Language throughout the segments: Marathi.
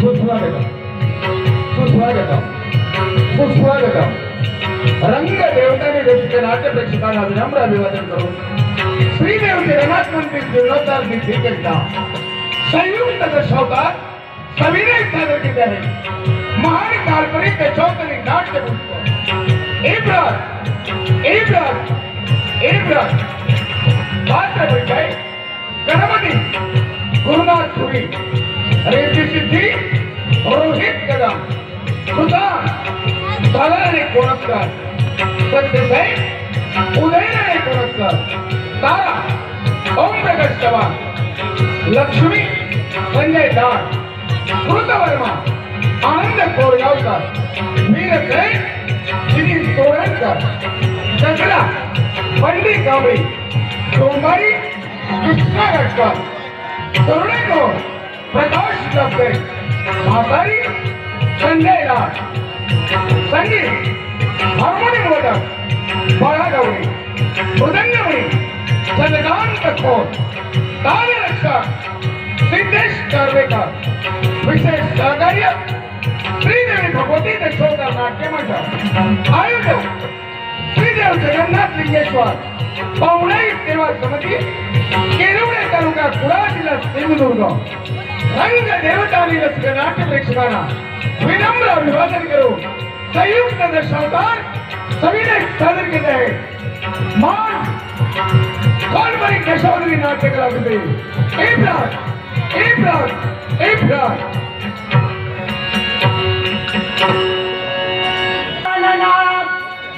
सुस्वागतम सुस्वागतम सुस्वागतम। रंग देवताने रचित नाट्य प्रेक्षकांना विनम्र अभिवादन करून श्रीदेवचे रनाथ मंदिर जीर्णोद्धार निधीकरिता संयुक्त दशावतार सविनय सादर केले आहे। महान काल्पनिक चौकनी नाट्यपुष्प इब्रार इब्रार इब्रार पात्र परिचय गणपती गुरुनाथ पुरी रिद्धी सिद्धी रोहित कदम सुधान साधारण कोणस्कर सत्यसाई उदयनारायण कोणस्कर तारा ओम प्रकाश चव्हाण लक्ष्मी संजय दास कृतवर्मा आनंद कोरगावकर वीरसेन विनीत तोरणकर चंद्रा पंडित गावडे सोमवारी कृष्णा गटकर तरुणेकोर प्रकाश डबे म्हातारी संजय लाड संगीत हार्मोनियम वादक बाळा गावडे मृदंगमणी चंद्रकांत खोत तालरक्षक सिद्धेश कर्वेकर विशेष सहकार्य श्रीदेवी भगवती दशोत्तर नाट्य मंडळ आयोजक श्रीदेव जगन्नाथ लिंगेश्वर पावणाई सेवा समिती केरवडे तालुका कुडाळ जिल्हा सिंधुदुर्ग रंग देवतानी रसिक नाट्य प्रेक्षकांना विनम्र अभिवादन करून संयुक्त दशावतार सविनय सादर केले आहे। मान काल्पनिक दशावतारी नाट्य कलाविदे इब्रार इब्रार इब्रार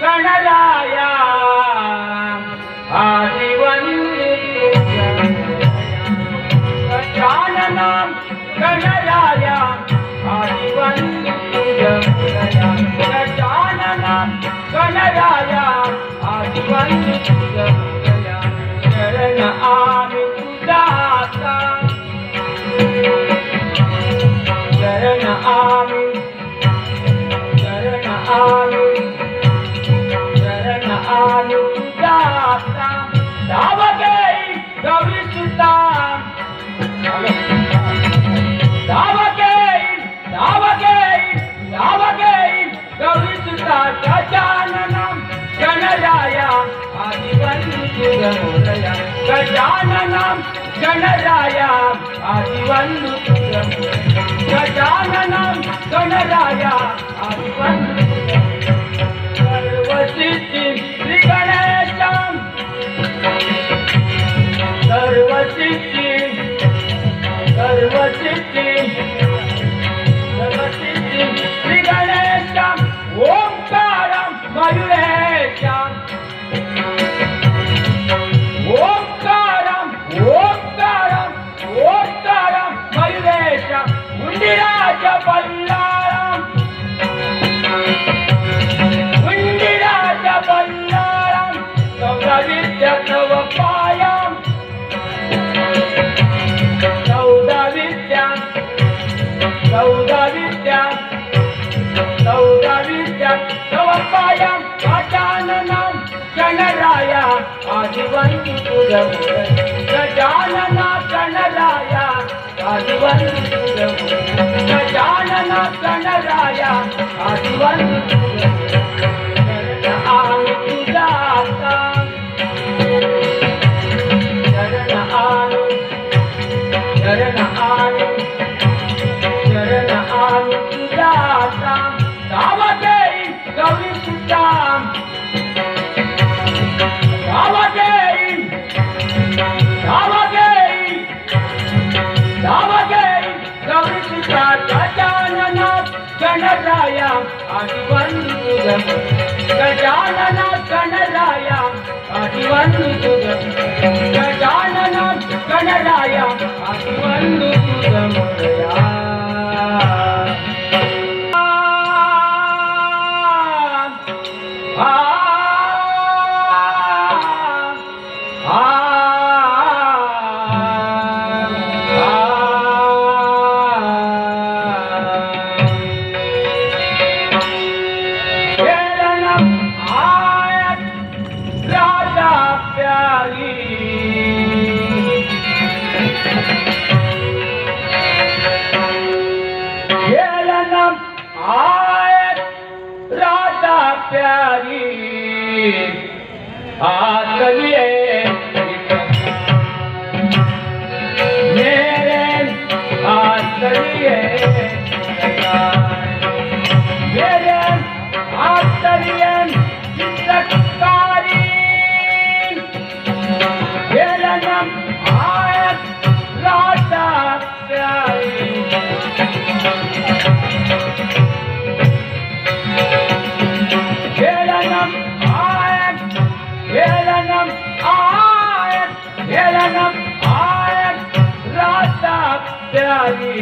गणराया गजाननं गणराया गजाननं गणराया शरण आमि तुझा शरण आमि शरण आमि शरण आमि तुझा धावगे गौरी सुता धावगे धावगे धावगे गौरी सुता गजाननं गणराया आदिवन्दुतुरमोदया गजाननं गणराया आदिवन्दुतुरमोदया गजाननं गणराया आदिवन्दुतुरमोदया सर्वसिद्धि श्री गणेशं सर्वसिद्धि सर्वसिद्धि सर्वसिद्धि श्री गणेशं ओंकारं मयूरेशं ओंकारं ओंकारं ओंकारं मयूरेशं मुंडिराज बल्लाळं मुंडिराज बल्लाळं सौरविद्या नवपायं सौरविद्या सौरविद्या सौरविद्या नवपायं गजाननं गणराया आदिवन्दुतुरमोदया गजाननं गणराया आदिवन्दुतुरमोदया गजाननं गणराया आदिवन्दुतुरमोदया शरण आमि तुझा शरण आमि शरण आमि शरण आमि तुझा धावगे गौरी सुता धावगे धावगे धावगे गौरी सुता गजाननं गणराया आदिवन्दुतुरमोदया गजाननं गणराया आदिवन्दुतुरमोदया गजाननं गणराया आदिवन्दुतुरमोदया राजा प्यारी प्यारी आतलिए मेरे आतलिए मेरे आतलिए चित्रकारी हेलनम आयत राजा प्यारी हेलनम आयत राजा प्यारी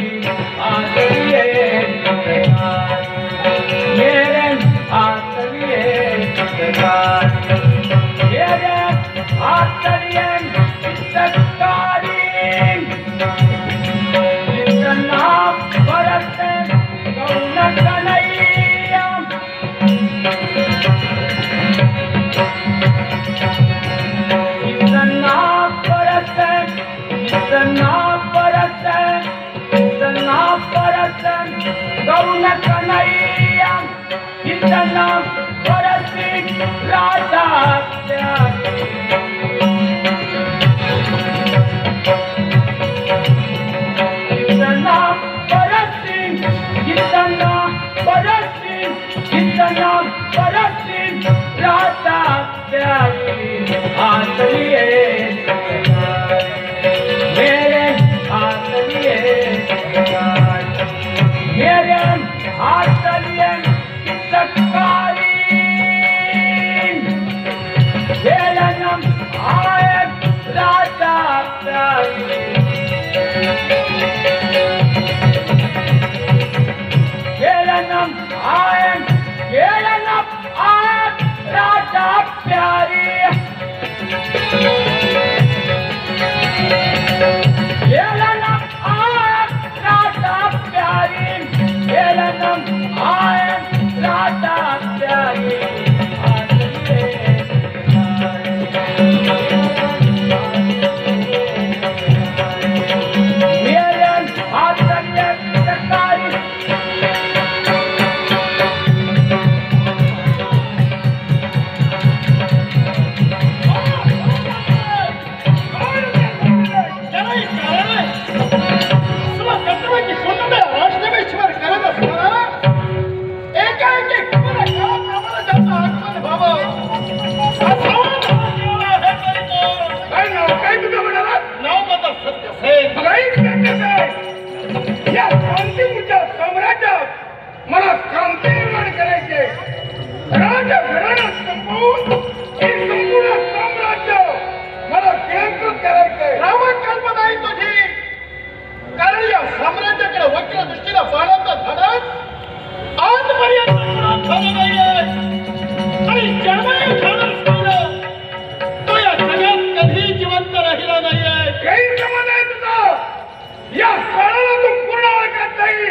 आतलिए मेरे आतलिए मेरे आतलिए चित्रकारी जितना बरस कौन कन्हैया इतना बरस कौन कन्हैया इतना बरस राजा प्यारी इतना बरस राजा प्यारी आतलिए मेरे आतलिए मेरे आतलिए चित्रकारी हेलनम आयत राजा प्यारी हेलनम आयत राजा प्यारी हेलनम आयत राजा प्यारी हेलनम आयत राजा प्यारी मेरे आतलिए चित्रकारी या क्रांतीच्या साम्राज्यात मला क्रांती निर्माण करायची राजघराणा संपवून हे संपूर्ण साम्राज्य मला केंद्रित करायचंय. कल्पना आहे तुझी, कारण या साम्राज्याकडे वक्र दृष्टीला पाहण्याचा धडक आजपर्यंत कुणात झाला नाहीये आणि ज्याने झालंच पाहिलं तो या जगात कधी जिवंत राहिला नाहीये. काही समज आहे तुझा, या काळाला तू पूर्ण ओळखत नाही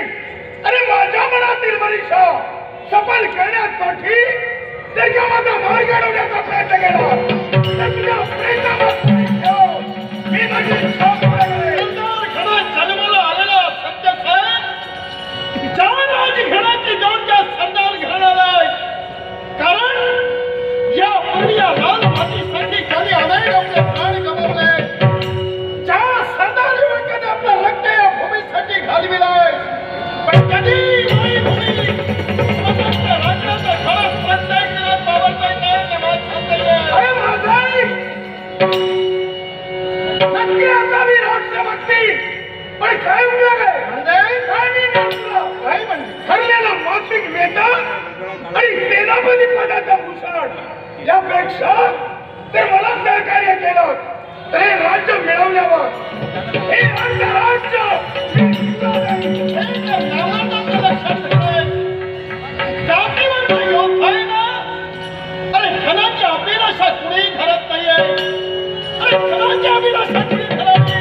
आणि माझ्या मनातील परीक्षा सफल करण्यासाठी त्याच्या माझा मार्ग अडवण्याचा प्रयत्न केला तर तुझ्या प्रयत्नात मी माझी इच्छा पूर्ण करेन. खरं जन्माला आलेला सत्यसेन ज्या राजघराण्याची जोडच्या सरदार घराण्याला आहे. कारण या पूर्वी या लाल मातीसाठी त्यांनी अनेक आपले प्राण गमावले. ज्या सरदार युवकाने आपलं रक्त या भूमीसाठी घालविलाय, पण कधी नाही भूमी स्वतंत्र राष्ट्राचा खरा प्रत्यय करत बाबरताय काय समाज सांगताय. अरे माझा नक्की असावी राष्ट्रभक्ती, पण काय उपयोग आहे म्हणजे काय मी तुला काय म्हणजे ठरलेला मासिक वेतन आणि सेनापती पदाचा भूषण यापेक्षा ते मला सहकार्य केलं तर हे राज्य मिळवल्यावर हे राज्य जातीवर योद्धा आहे ना. अरे धनाची अभिलाषा कुणीही धरत नाहीये. अरे धनाची अभिलाषा कुणी धरावी.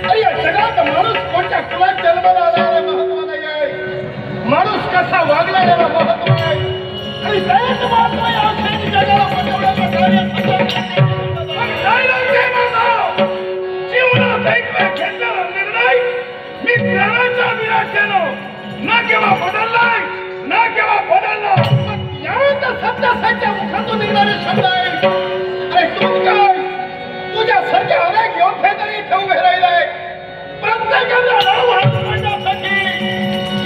अरे या जगात माणूस कोणत्या कुलात जन्माला आला याला महत्व नाहीये. माणूस कसा वागला याला महत्व आहे. आणि त्याच महत्व या अखेर जगाला पटवण्याचं कार्य जीवनात एक वेळ घेतलेला निर्णय मी प्राणाच्या अभिलाषेनं ना केव्हा बदललाय ना केव्हा बदलला. यावेळेस सत्यासाच्या मुखातून निघणारे शब्द आहेत. अरे तू काय तुझ्यासारख्या अनेक योद्धे तरी इथे उभे राहिलाय. प्रत्येकाचा नाव हात मांडण्यासाठी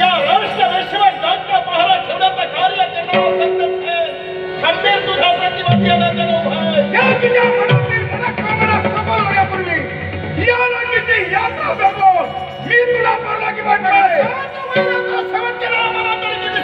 या राष्ट्रवेशीवर जागता पहारा ठेवण्याचं कार्य करणारा सत्यसेन खंबीर तुझ्या प्रतिबद्धतेने उभा आहे. या तुझ्या मनातील मनोकामना सफल होण्यापूर्वी या लागीची यात्रा जगो. मी तुला परवानगी वाटतोय. सेवन केला मला तरी किती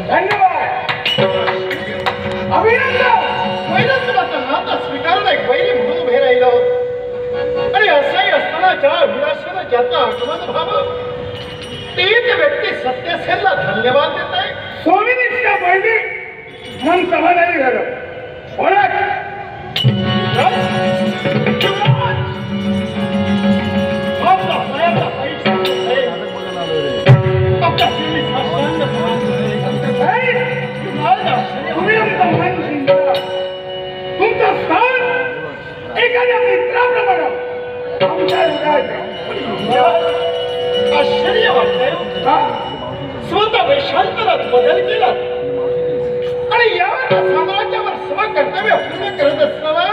धन्यवाद. अभिनंदन. वैरत्वाचा नाता स्वीकारून एक वैरी म्हणून उभे राहिलो. आणि असाही असताना ज्या अभिलाषेनं ज्याचं आगमन व्हावं तीच व्यक्ती सत्यसेनला धन्यवाद देत आहे. स्वामिनिष्ठा पाहिजे मन समाधानी झालं. ओळख आपला पायाचा पैसा आहे. आपल्या शिरी साष्टांग तुम्ही आमचं मन जिंकला. तुमचं स्थान एखाद्या मित्राप्रमाणे आमच्या हृदयात आश्चर्य वाटतंय. स्वतः वेशांतरात बदल केला आणि या साम्राज्यावर स्वकर्तव्य पूर्ण करत असताना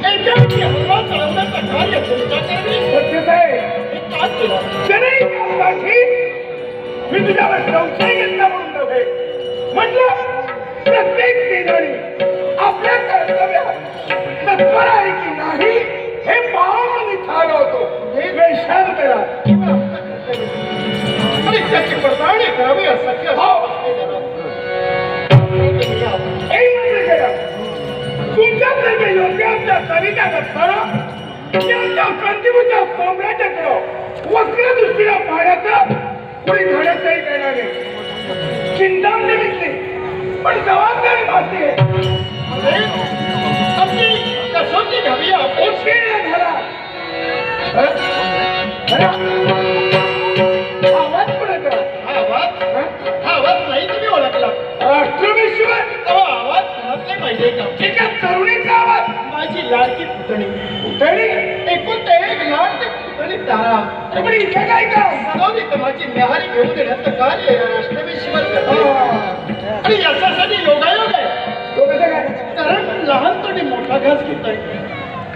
एकाकी हल्ला चालवण्याचं कार्य तुमच्याकडे सत्यच आहे. हे का केलं? तरी त्यासाठी मी तुझ्यावर संशय घेतला म्हणून नव्हे. म्हटलं प्रत्येक सेनानी आपल्या कर्तव्यात तत्पर आहे की नाही हे पाहून मी ठरवतो. हे वेशांतरा आणि त्याची पडताळणी करावी असा की हे म्हणजे केलं. त्या कविता करताना यांच्या कांतिभूच्या साम्राज्याकडं वक्र दृष्टीला पाहण्याचं कोणी धडकही करणार नाही. चिंता निघली पण जबाबदारी मारते. आपली कसोटी घ्यावी आपण. उशीर झाला. आवाज पडत हा आवाज नाही तुम्ही ओळखला. राष्ट्रमेश्वर तो आवाज कोणाचा पाहिजे का? एका तरुणीचा आवाज. माझी लाडकी पुतणी. तरी एकूण एक लाडकी पुतणी तारा. पण इथे काय काम? सदोदित माझी न्याहारी घेऊन देण्याचं कार्य या राष्ट्रमेश्वर करते. आणि याच्यासाठी योगायोग आहे. तो कसं काय? कारण लहानपणी मोठा घास घेतोय.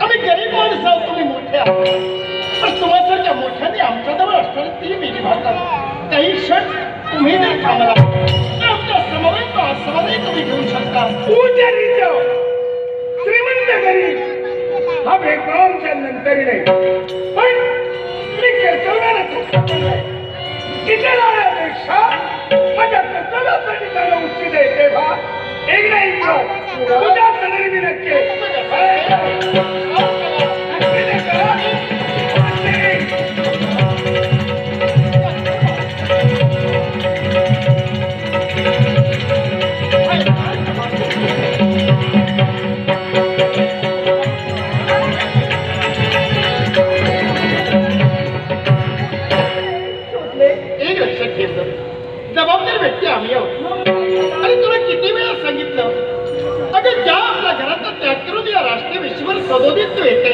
आम्ही गरीब माणसं आहोत, तुम्ही मोठे आहात. पण तुम्हासारख्या मोठ्याने आमच्याजवळ असणारी ती मिठी भातात काही क्षण तुम्ही जर थांबला तर आमच्या समवेत आस्वादही तुम्ही घेऊ शकता. पूज्य रीत श्रीमंत गरीब हा भेदभावाच्या नंतरी नाही. पण मी केसवण्याला तिथे जाण्यापेक्षा माझ्या कर्तव्यासाठी त्याला उच्चित आहे. तेव्हा एक नाही तुझ्या सदरी मी नक्की एक लक्षात ठेव, जबाबदार व्यक्ती आम्ही आहोत. आणि तुला किती वेळा सांगितलं अगं ज्या आपल्या घराचा त्याग करून या राष्ट्रमेश्वर सदोदित तू येते.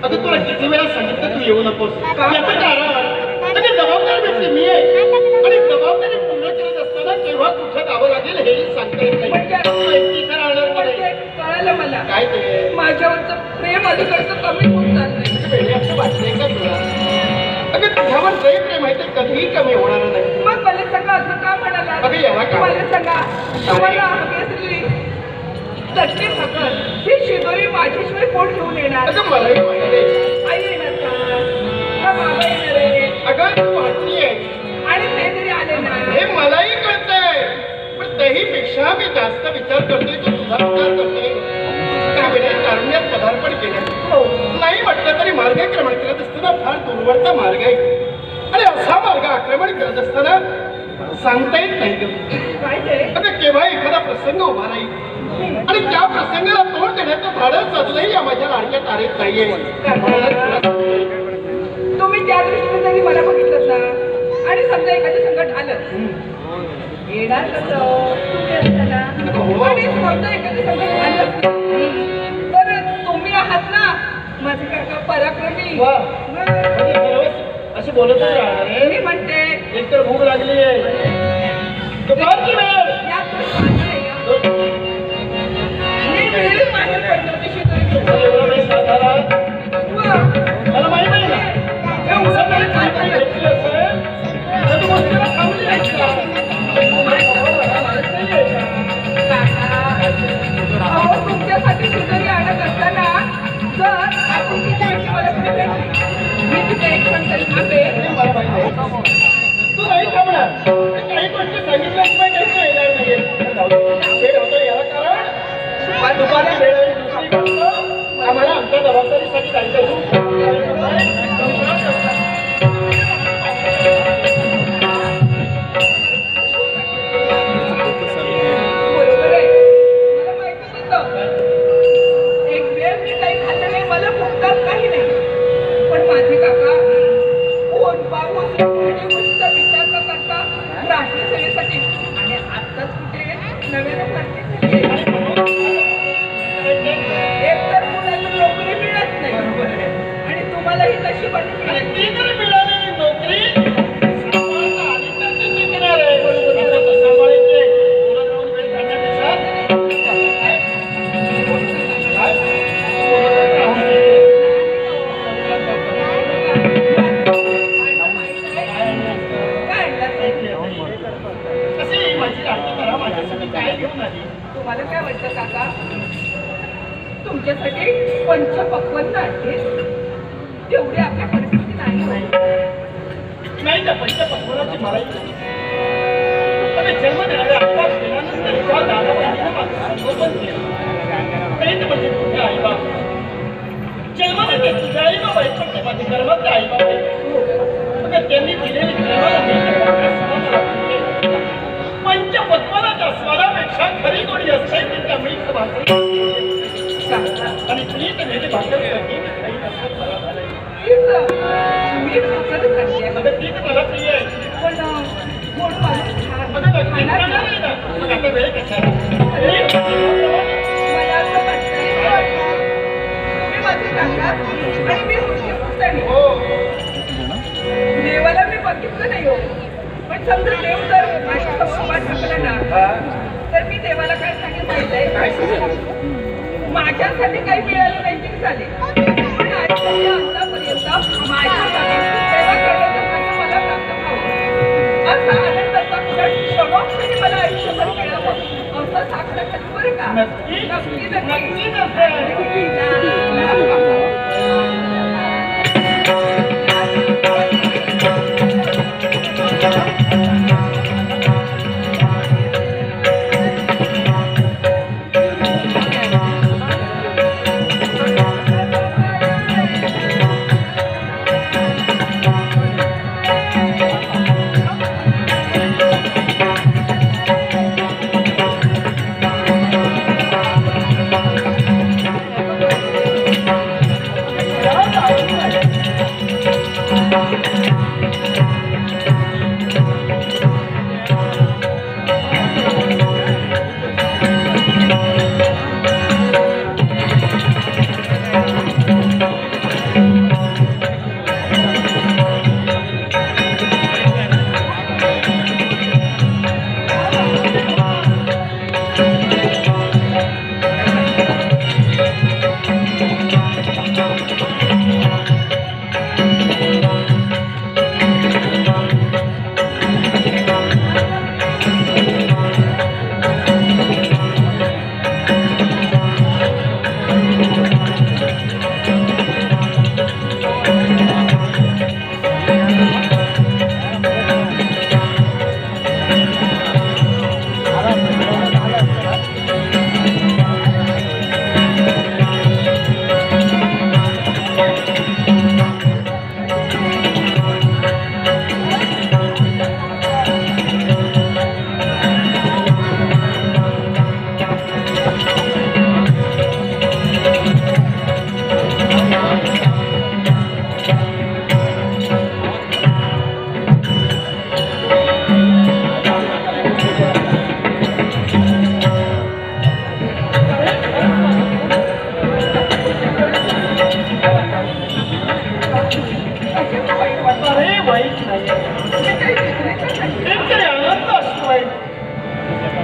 अगं तुला किती वेळा सांगितलं तू येऊ नकोस. याचं कारण अगं जबाबदार व्यक्ती मी आहे. आणि जबाबदारी पूर्ण करत असताना केव्हा कुठं जावं लागेल हेही सांगता येत नाही. तू एकटी तर राहणार की नाही? कळालं मला. काय ते माझ्यावरचं प्रेम अलीकडचं कमी होत चाललंय. वेळेचं वाटलंय का तुला? अगं तुझ्यावर जे प्रेम आहे ते कधीही कमी होणार नाही. मग मला सांगा असं का म्हणाला? अगं याला काय? मला सांगा तुम्हाला हवी असलेली चटणी भाकर ही शिदोरी माझ्याशिवाय कोण घेऊन येणार? अगं मलाही माहिती आहे. आई येणार का? का बाबा येणार आहे? अगं तू हट्टी आहे आणि ते जरी आले ना हे मलाही कळतंय. पण त्याही पेक्षा मी जास्त विचार करतोय तो तुझा विचार करतोय. त्यावेळी तारुण्यात पदार्पण केलं. हो नाही म्हटलं तरी मार्गक्रमण करत असताना फार दूरवरचा मार्ग आहे. आणि असा मार्ग आक्रमण करत असताना सांगता येत नाही ग. काय ते? अगं केव्हा एखादा प्रसंग उभा राहील आणि त्या प्रसंगाला तोंड देण्याचं धाडस अजूनही या माझ्या लाडक्या तारेत नाहीये. म्हणूनच तुला सांगतोय. तुम्ही त्या दृष्टीने जरी मला बघितलं ना आणि समजा एखादं संकट आलं येणार कसं तुम्ही असताना आणि समजा एखादं संकट आलं तर तुम्ही आहात ना माझे काका पराक्रमी. वा. म्हणजे बरोबर अशी बोलतच राहणार आहे. मी म्हणते एकतर भूक लागली आहे. दुपारची वेळ. यात तर स्वाद आहे का? मी वेळेत बाहेर पडलो होती शेजारी. एवढा वेळ साधारा वा. मला माहित आहे ना. एवढं वेळ काय झालं? घेतली असेल तर तू गोष्टीला थांबली नाहीस का? अहो तुमच्यासाठी शेजारी आणत असताना जर आपण तिथे मला कुठे भेटली मी तिथे एक क्षण तरी थांबे. मला माहित आहे. तू नाही थांबणार. काही गोष्टी सांगितल्याशिवाय काही येणार नाहीये. वेळ होतो याला कारण दुपारी वेळ आहे. दुसरी गोष्ट आम्हाला आमच्या जबाबदारीसाठी जायचं. बरोबर आहे. मला माहितीच होतं. एक वेळ मी काही खाल्लं नाही मला भुकतात काही नाही. पण माझे काका ऊन पाऊस गोष्टीचा विचार न करता राष्ट्रसेवेसाठी आणि आत्ताच कुठे नव्यानं करते. एकतर मुलाला नोकरी मिळत नाही आणि तुम्हालाही नशिबाने आणि मिळत ती जर मिळालेली नोकरी सांभाळता आली तर ती टिकणार आहे. आता तर सांभाळायची आहे. तुला जाऊन वेळ काढण्यापेक्षा काय? कशी माझी लाडकी करा माझ्यासाठी काय घेऊन आली? तुम्हाला काय वाटतं काका तुमच्यासाठी पंचपक्वान्न आहेत तेवढी आपल्या परिस्थिती नाही होत. नाही त्या पंचपक्वान्नाची मारायची. आणि जन्म देणाऱ्या आईबाप गेल्यानंतर ज्या दादा बहिणीनं माझं संगोपन केलं तेच म्हणजे तुझे आईबाप. ते तुझे आई बाबा आहेत, पण ते माझे गर्भाचे आई बाबा आहेत. मग त्यांनी दिलेली प्रेमाला पंचपद्मानाच्या स्वादापेक्षा खरी गोडी असते ती त्या मीठ भाकरी आणि मीठ मेढी भाकरी होती काही नसत मला झालंय. मीठ भाकर खाल्ली आहे. मग ती तर मला प्रिय आहे. पण गोड माणूस छान. मग लग्न नाही ना. मग आता वेळ कसा आहे? मला असं वाटतंय तुम्ही माझे काका आणि मी तुमची पुतणी. देवाला मी बघितलं नाही हो, पण समजा देव जर माझ्या उभा टाकला ना तर मी देवाला काय सांगेल माहिती आहे? माझ्यासाठी काही मिळालं नाही तरी चालेल, पण आतापर्यंत माझ्यासाठी सेवा करण्याचं माझं मला प्राप्त व्हावं. असा आनंदाचा क्षण मला आयुष्यभर मिळावं असं साखर खाली बरं का? नक्की नक्की नक्की नक्की.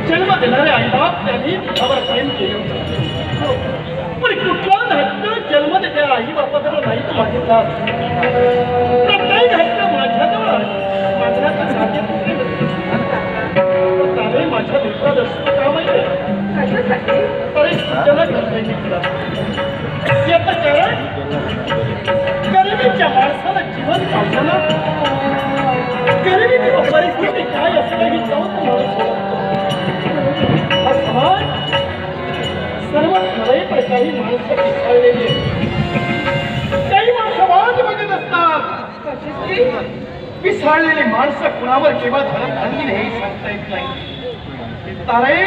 जन्म देणारे आईबाप त्यांनी तुझ्यावर प्रेम केले. पण कुठलाच हक्क जन्म देणाऱ्या आई बापाजवळ नाहीच मागितला. प्रत्येक हक्क माझ्याजवळ आहे. मागण्याचं साध्य कुठे नसते. माझ्या लेकरात असतो का माहिती तरी सूचना करता तुला. याचं कारण गरिबीच्या माणसाला जीवन पावसाला गरिबी किंवा परिस्थिती काय असलं ही जाऊन माणूस हा समाज सर्वात नवे काही माणसं पिसाळलेली काही माणसं वाद बघत असतात. पिसाळलेली माणसं कुणावर केव्हा धडक घालतील हे सांगता येत नाही. तारे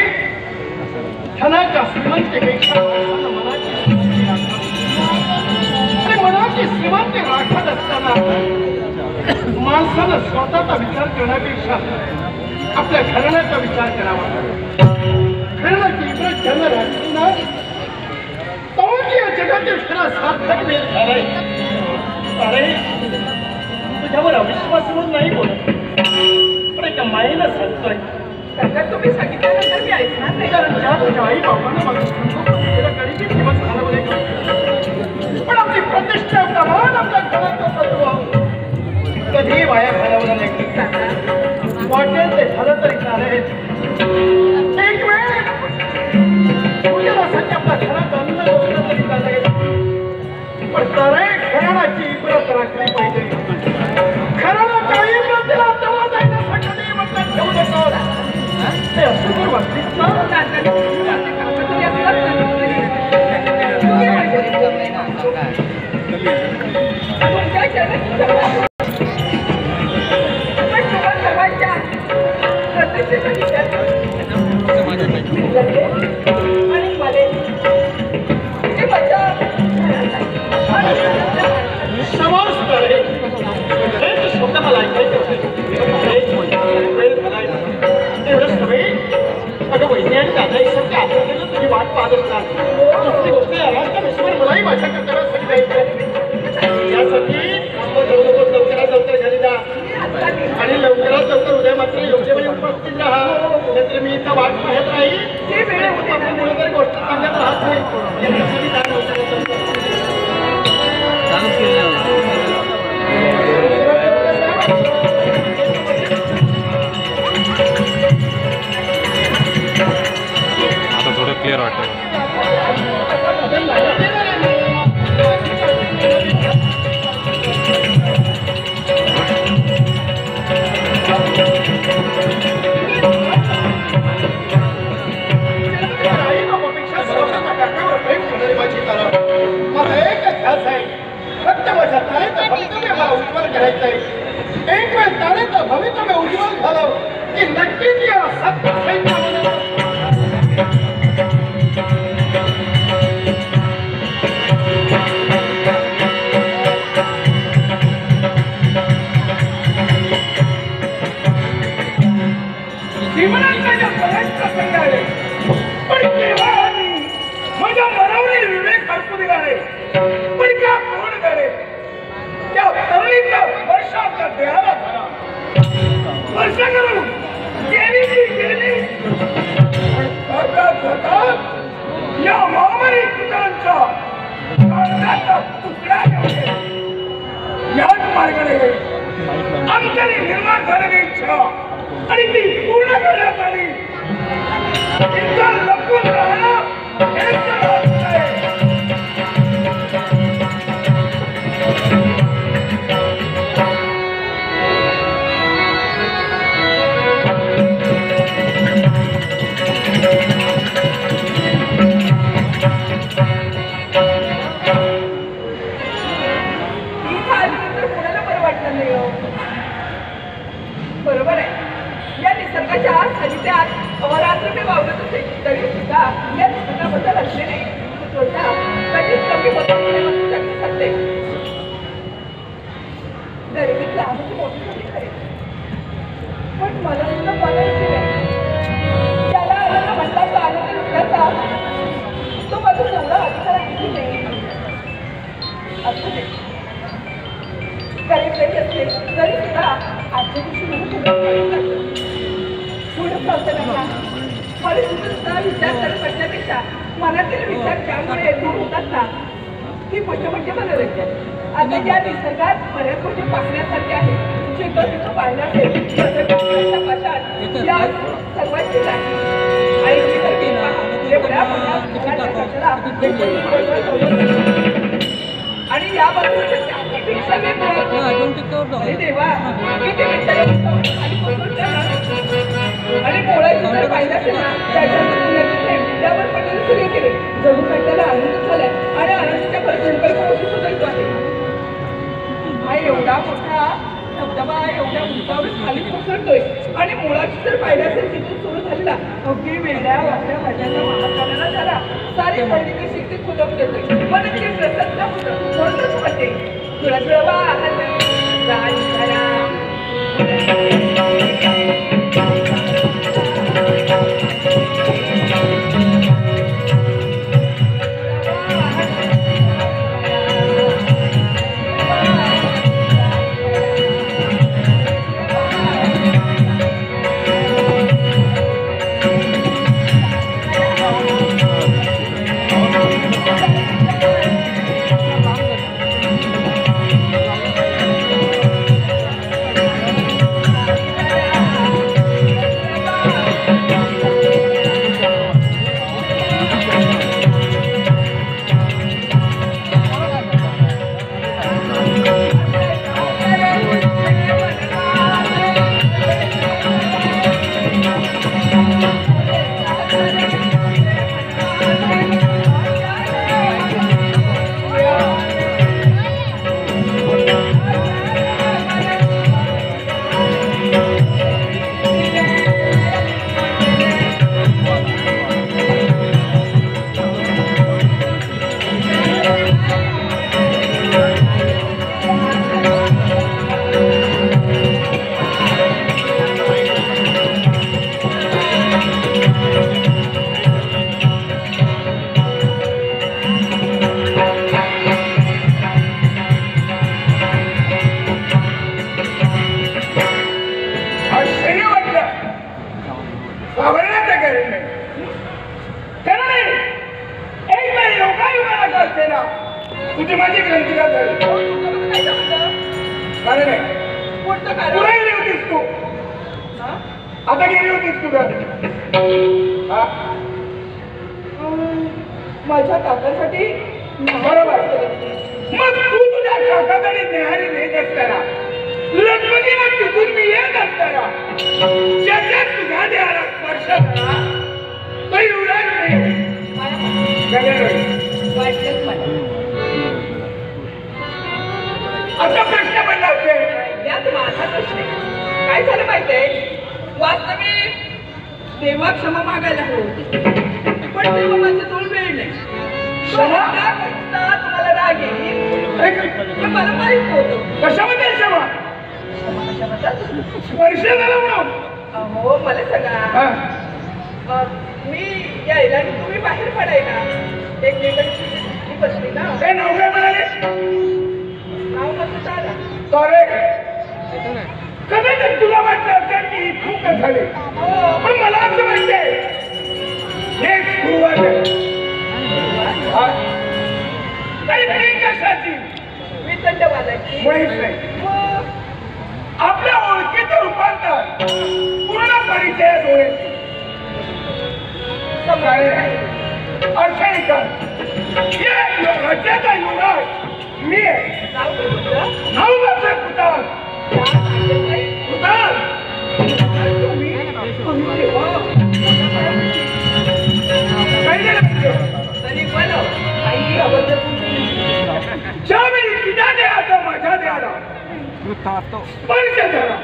धनाच्या श्रीमंतीपेक्षा मनाची श्रीमंती राखत असताना माणसानं स्वतःचा विचार करण्यापेक्षा आपल्या घराण्याचा विचार करावा. घराण्याची इब्रत ज्यांना राखली ना तेव्हा या जगातील खरा सार्थक वेळ झालाय. अरे तुझ्यावर अविश्वास म्हणून नाही बोलत, पण एका मायेला सांगतोय. तुम्ही सांगितल्यानंतर मी ऐकणार नाही. कारण ज्या तुझ्या आई बाबांना मला गरिबी दिवस घालवले, पण आपली प्रतिष्ठा प्रमाण आपल्या घराचं तत्व कधी वाया घालवलं नाही. वाटेल ते झालं तरी चालेल. एक वेळ पूजनासाठी आपल्या घरात अन्न बसलं तरी चालेल, पण तारे घराण्याची इब्रत राखली पाहिजे. घराण्याच्या इब्रतीला तवा जायला कधी मतलब ठेवू नका. ते असं जर वाटलीस ना वाट पाहत राहील ती वेळ होती ना. मुळे तरी गोष्ट सांगत राहत नाही याच्यासाठी काय विचारायचं आता थोडं क्लिअर वाटतं. एक वेळ तारेचं भवितव्य उज्ज्वल झालं की नक्कीच या सत्य सैन्यामध्ये जीवनाच्या बऱ्याच प्रसंग आले पण केव्हा आम्ही माझ्या मनावरील विवेक हरपू दिला पण का कोण करे त्या तरुणीचा वर्षाचा देहाला झाला वर्ष करून गेली ती गेली पण सतत या महामारी पुत्रांचा काळजाचा तुकडा घेऊन याच मार्गाने अंतरी निर्माण झालेली इच्छा आणि ती पूर्ण करण्यात आली इथं लपून राहणं हेच राहत नाही. बरोबर आहे या निसर्गाच्या सानिध्यात अवरात्र मी वावरत असे तरी सुद्धा या निसर्गाबद्दल असलेले श्रद्धा कधीच कमी होत नाही. गरिबीत लहानाची मोठी झाली खरे पण मला सुद्धा बघायची नाही. ज्याला आलेला म्हणतात आनंद लुटण्याचा तो माझा एवढा अधिकार किती नाही असू दे. गरीब जरी असले तरी सुद्धा आजच्या दिवशी मला पुढे चालताना परिस्थितीचा विचार करत बसण्यापेक्षा मनातील विचार ज्यामुळे दूर होतात ना ती मोठे मोठे मनोरंजन. आता या निसर्गात बऱ्याच गोष्टी पाहण्यासारखे आहेत. शेतात तिथं पाहिलं असेल या सर्वांची नाही आणि एवढ्या आणि या बाजूपेक्षा देवा किती आणि पोळाची जर पाहिलं असेल ना त्यावर पटेल सुरू केले जणू काही त्याला आनंद झालाय आणि आनंदाच्या परिस्थिती सुधारित आहे. हा एवढा मोठा धबधबा एवढ्या उंचावर खाली कोसळतोय आणि मुळाची जर पाहिलं असेल तिथून सुरू झालेला अगदी वेगळ्या वागड्या भाज्यांना महाकाला झाला सारी दैनिक शेती खुलप देतोय पण ते प्रसन्न होतं म्हणूनच म्हणते तुला जुळवा तुझी माझी ग्रंथिका झाली. हो, तुमच्यामध्ये काय झालं? कारण नाही कोणतं कारण? पुढे गेली होतीस तू. हा? आता गेली होतीस तू घरी. हा माझ्या काकासाठी बरोबर. मग तू तुझ्या काकाकडे नेहारी नेत असताना लग्नीनं तिथून मी येत असताना ज्याच्यात तुझ्या देहाला स्पर्श झाला तो युवराज नाही. वाटलंच मला. आता प्रश्न पडला असेल यात माझा प्रश्न आहे. काय झालं माहितीये, वास्तविक देवा क्षमा मागायला होती, पण तेव्हा माझं तोल वेळ नाही. क्षमा? तुम्हाला राग येईल हे मला माहित होतं. कशामध्ये क्षमा कशाबद्दल? स्पर्श झाला म्हणून. अहो मला सांगा, मी यायला आणि तुम्ही बाहेर पडायला एकमेकांची बसली ना. ते नाव काय म्हणाले? नाव माझं चाला. अरे कदाचित तुला वाटलं असेल की ही चूक झाली, पण मला असं वाटतंय हे सुरुवात आहे. हा? आणि ती कशाची? मी दंडवादाची. मुळीच नाही. आपल्या ओळखीचं रूपांतर पूर्ण परिचयात होईल. अर्थ एका या राज्याचा युवराज मी आहे. नाव काय होतं? नाव माझं कुटार. कुटार तुम्ही तेव्हा काय झालं? तरी पण काही अबद्दल ज्यावेळी तुझ्या देहाचा माझ्या देहाला स्पर्श झाला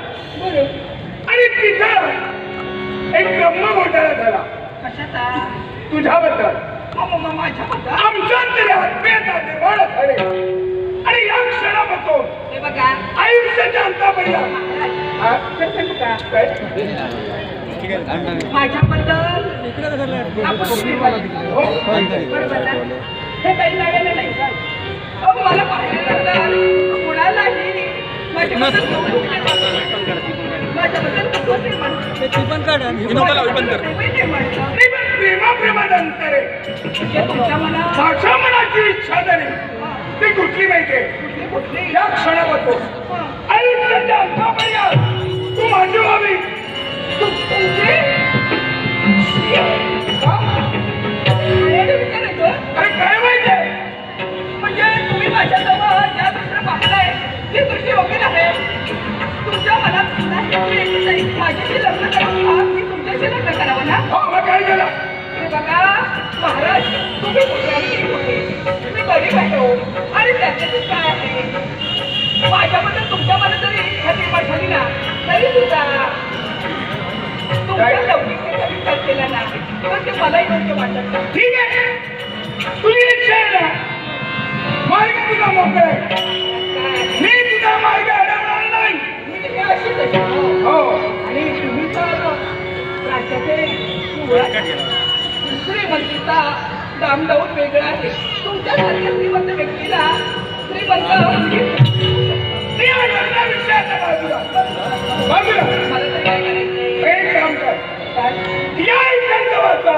आणि तिथं एक ब्रह्म घोटाळा झाला. कशाचा? तुझ्याबद्दल माझ्याबद्दल? आमच्या तरी आत्मीयता निर्माण झाली आणि या क्षणापासून हे बघा आयुष्याच्या अंतापर्यंत हा? काय? माझ्याबद्दल आपण हो? बरोबर ना? हे काही लागलं नाही. अहो, मला पाहिल्यानंतर कुणालाही माझ्याबद्दल कौतुक नाही वाटलं. माझ्याबद्दल कौतुक नाही वाटलं. नाही वाटलं. नाही, पण प्रेमानंतर हे तुमच्या मनात माझ्या मनाची इच्छा झाली ती कुठली माहितीये? कुठली या क्षणापासून आयुष्याच्या अंतापर्यंत तू माझी व्हावी. तुमची विचारायचं अरे काय माहितीये? म्हणजे तुम्ही माझ्याजवळ ज्या दृष्टीने पाहताय ती दृष्टी योग्य आहे. तुमच्या मनात माझ्याशी लग्न करावं का मी तुमच्याशी लग्न करावं ना? हो, मग काय झालं? हे बघा महाराज, तुम्ही कुठे तुम्ही गरीब आहे हो. आणि त्याच्यातच काय आहे, माझ्याबद्दल तुमच्या मनात जरी इच्छा निर्माण झाली ना तरी सुद्धा तुमच्या लौकिकतेचा विचार केला ना तर ते मला योग्य वाटत नाही. ठीक आहे, तुझी इच्छा आहे ना, मार्ग तुझा मोकळा आहे. मी तुझा मार्ग अडवणार नाही. मी अशीच आहे. हो, आणि तुम्ही तर राज्याचे श्रीमंतीचा दामदौड वेगळा आहे. तुमच्यासारख्या श्रीमंत व्यक्तीला श्रीमंत मी या विषयाच्या बाजूला बाजूला मला तरी काय करायचंय? एक काम कर. काय? या इकडचं वाचा.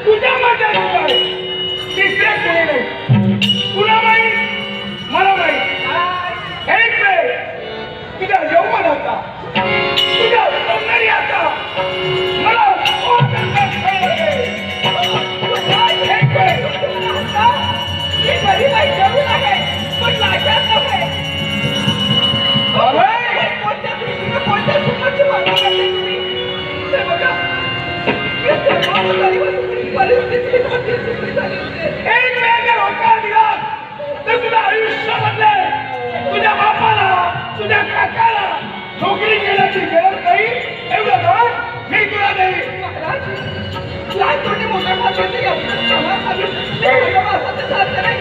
तुझ्या माझ्या शिवाय तिसऱ्या कोणी नाही. तुला माहीत, मला माहीत. काय? एक वेळ तुझ्या यौवनाचा, तुझ्या सौंदर्याचा मला एक वेळ मी गरीब आहे, जरूर आहे, पण लाचार नव्हे. कोणत्या दृष्टीने कोणत्या सुखाची मागणी करते तुम्ही? ते बघा, मी तेव्हा गरीब असून परिस्थिती सुखी झाली होते. एक वेळ जर होकार दिला तर तुझं आयुष्य बदलेल. तुझ्या बापाला, तुझ्या काकाला नोकरी केल्याची गरज नाही एवढं भाग मी तुला देईन. महाराज, लहानपणी मोठ्या भाषेने एवढं समाज आली, ते माझ्या भाषाचं साध्य नाही.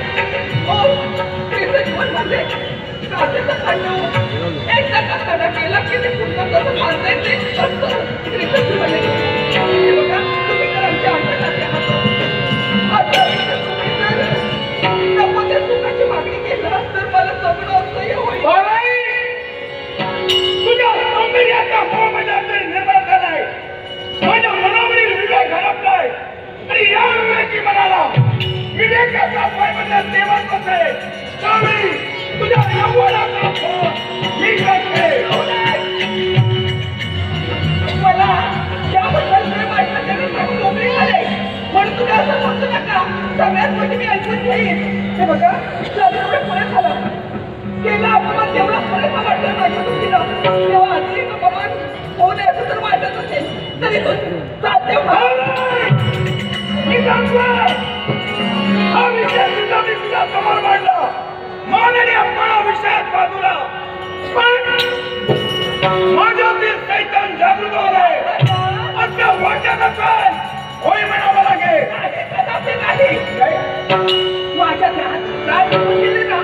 हो, तिचं जीवन म्हणजे काचेचं खंड. एकदा का खडा केला की ते पुन्हा कसं बांधता येते असं तिचं जीवन आहे. हे बघा, तुम्ही तर आमच्या अंतराचे आहात. आता तुम्ही जर नको त्या सुखाची मागणी केलं तर मला सगळं असह्य होईल. बाबाई, तुझ्या सौंदर्याचा मोह माझ्याकडे निर्माण झालाय. माझ्या मनावरील विवेक हरपलाय आणि या विवेकी मनाला विवेकाचा पायबंद देवाच आहे. तरी तू चालते मी सांगतोय हा विषय सुद्धा मी तुझ्या समोर मांडला मान आणि अपमान विषयात बाजूला पण माझ्यातील सैतान जागृत होलाय आता वाटत असेल होय म्हणावं लागेल कदाचित नाही माझ्या ध्यान काय गेले ना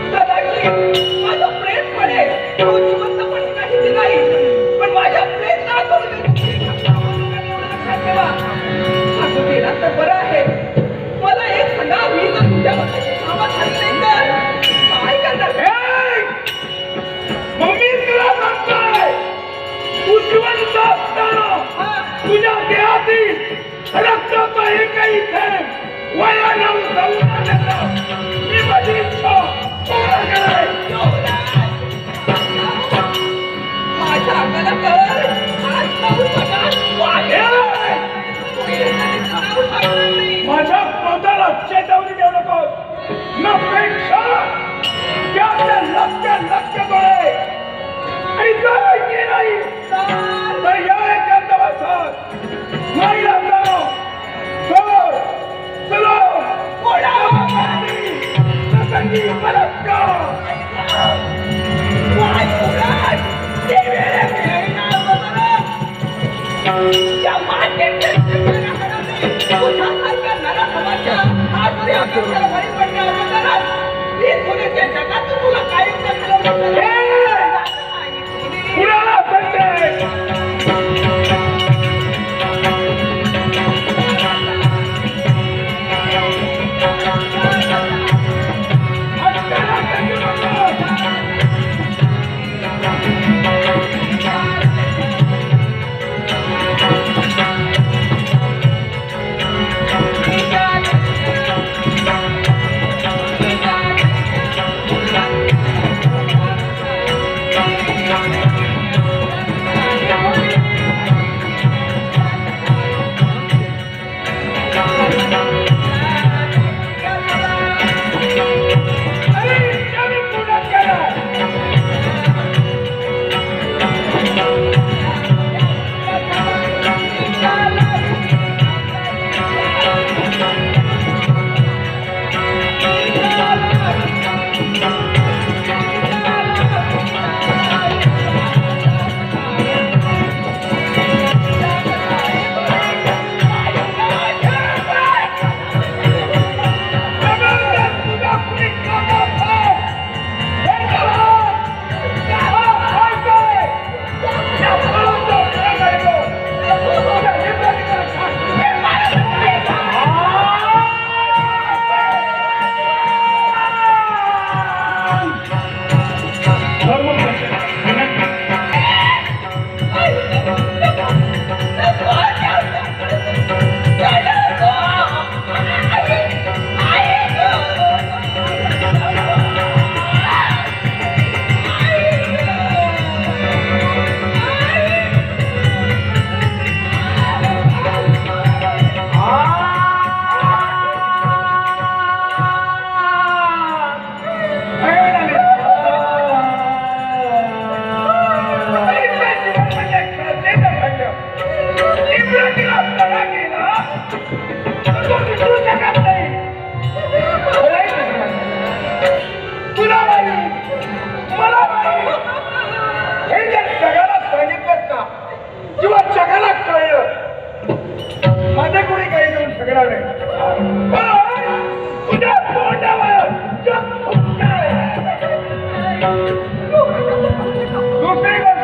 कदाचित माझं प्रेम पडेल तो जिवंतपणे नाही ते नाही पण माझ्या प्रेमचा करून लक्षात ठेवा असं केलं तर बरं आहे मला एक सांगा मी जर तुझ्याबद्दल कामात झाली नाही तर काय करणार मम्मी तुला सांगतोय तू जिवंत असताना तुझ्या देहातील रक्ताचा एकही थेंब वाया जाऊ नका मी माझी इच्छा पूर्ण करेन माझ्या अंगाला कर आज पाऊस पडणार माझ्या पोटाला चेतावणी देऊ नको नपेक्षा त्याच्या लक्ष डोळे आणि काय की नाही तर या एकांत वासात नाही लागलो चलो संगी बलात्कार तुला काय कुणाला सांगते किंवा जगाला कळलं माझे कोणी काही घेऊन शकणार नाही तुझ्या तोंडावर दुसरी